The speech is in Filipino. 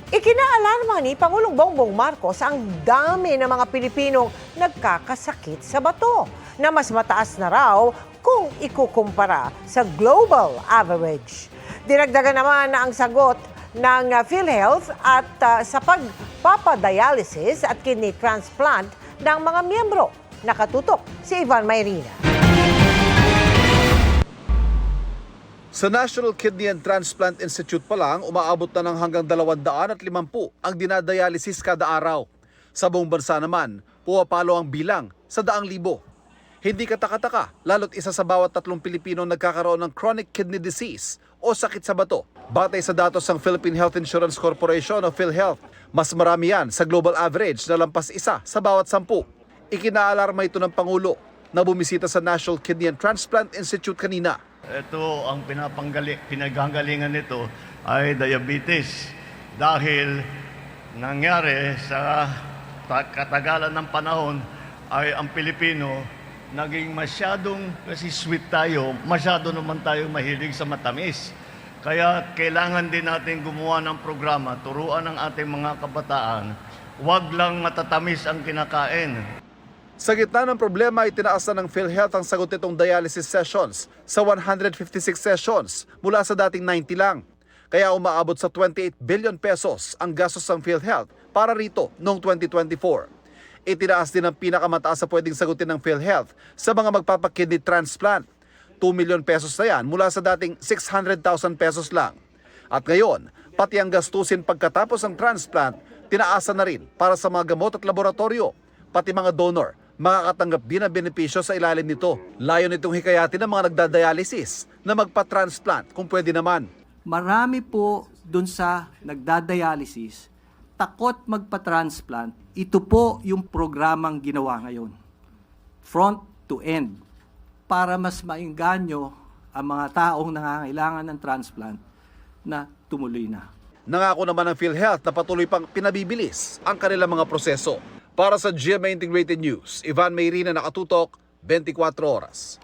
Ikinaalarma ni Pangulong Bongbong Marcos ang dami ng mga Pilipinong nagkakasakit sa bato na mas mataas na raw kung ikukumpara sa global average. Dinagdagan naman na ang sagot ng PhilHealth at sa pagpapadialysis at kidney transplant ng mga miyembro. Nakatutok si Ivan Mayrina. Sa National Kidney and Transplant Institute pa lang, umaabot na ng hanggang 250 ang dinadialysis kada araw. Sa buong bansa naman, pumapalo ang bilang sa 100,000. Hindi katakataka, lalo't isa sa bawat 3 Pilipino nagkakaroon ng chronic kidney disease o sakit sa bato. Batay sa datos ng Philippine Health Insurance Corporation o PhilHealth, mas marami yan sa global average na lampas isa sa bawat 10. Ikinaalarma ito ng Pangulo na bumisita sa National Kidney and Transplant Institute kanina. Ito ang pinagagalingan nito ay diabetes dahil nangyari sa katagalan ng panahon ay ang Pilipino naging masyadong, kasi sweet tayo, masyado naman tayo mahilig sa matamis. Kaya kailangan din natin gumawa ng programa, turuan ng ating mga kabataan, huwag lang matatamis ang kinakain. Sa gitna ng problema, itinaas na ng PhilHealth ang sagot nitong dialysis sessions sa 156 sessions mula sa dating 90 lang. Kaya umaabot sa 28 billion pesos ang gastos ng PhilHealth para rito noong 2024. Itinaas din ang pinakamataas sa pwedeng sagutin ng PhilHealth sa mga magpapakidney transplant. 2 million pesos na yan mula sa dating 600,000 pesos lang. At ngayon, pati ang gastusin pagkatapos ng transplant, tinaasan na rin para sa mga gamot at laboratorio, pati mga donor makakatanggap din ng benepisyo sa ilalim nito. Layo nitong hikayatin ng mga nagdadialysis na magpa-transplant kung pwede naman. Marami po dun sa nagdadialysis, takot magpa-transplant. Ito po yung programang ginawa ngayon. Front to end. Para mas maingganyo ang mga taong nangangailangan ng transplant na tumuloy na. Nangako naman ng PhilHealth na patuloy pang pinabibilis ang kanilang mga proseso. Para sa GMA Integrated News, Ivan Mayrina, nakatutok, 24 oras.